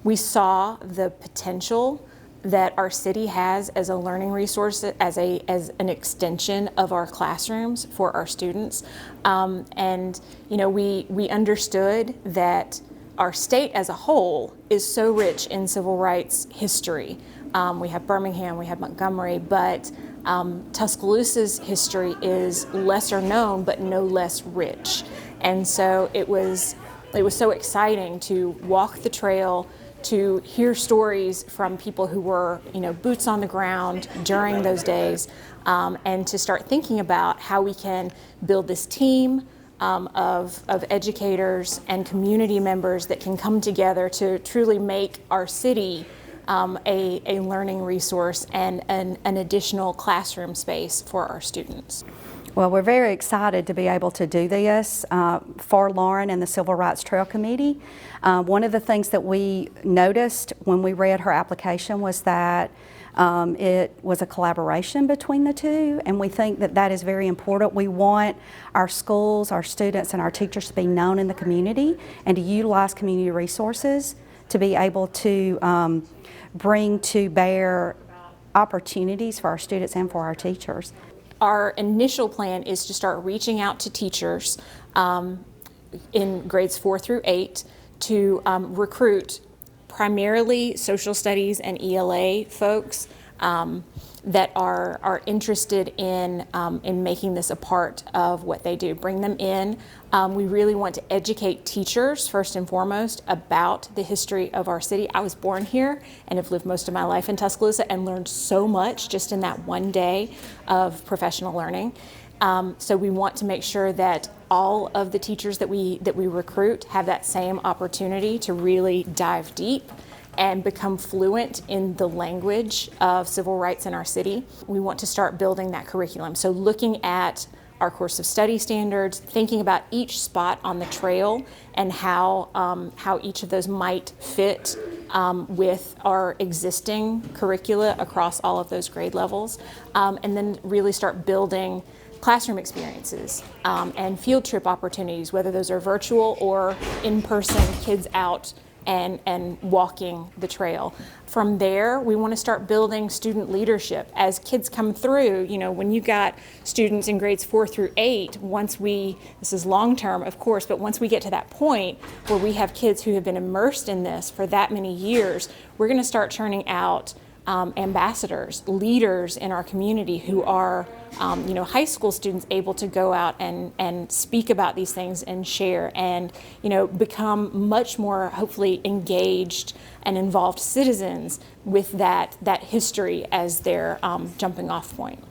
We saw the potential that our city has as a learning resource, as an extension of our classrooms for our students. And we understood that our state as a whole is so rich in civil rights history. We have Birmingham, we have Montgomery, but Tuscaloosa's history is lesser known but no less rich. And so it was so exciting to walk the trail, to hear stories from people who were, boots on the ground during those days, and to start thinking about how we can build this team of educators and community members that can come together to truly make our city a learning resource and an additional classroom space for our students. Well, we're very excited to be able to do this for Lauren and the Civil Rights Trail Committee. One of the things that we noticed when we read her application was that it was a collaboration between the two, and we think that that is very important. We want our schools, our students, and our teachers to be known in the community and to utilize community resources to be able to bring to bear opportunities for our students and for our teachers. Our initial plan is to start reaching out to teachers in grades 4 through 8 to recruit primarily social studies and ELA folks that are interested in making this a part of what they do. Bring them in. We really want to educate teachers first and foremost about the history of our city. I was born here and have lived most of my life in Tuscaloosa and learned so much just in that one day of professional learning. So we want to make sure that all of the teachers that we recruit have that same opportunity to really dive deep and become fluent in the language of civil rights in our city. We want to start building that curriculum. So looking at our course of study standards, thinking about each spot on the trail and how each of those might fit with our existing curricula across all of those grade levels, and then really start building classroom experiences and field trip opportunities, whether those are virtual or in-person, kids out and walking the trail. From there, we want to start building student leadership. As kids come through, when you got students in grades 4 through 8, this is long term, of course, but once we get to that point where we have kids who have been immersed in this for that many years, we're going to start churning out ambassadors, leaders in our community who are, high school students able to go out and speak about these things and share and, become much more hopefully engaged and involved citizens with that history as their jumping off point.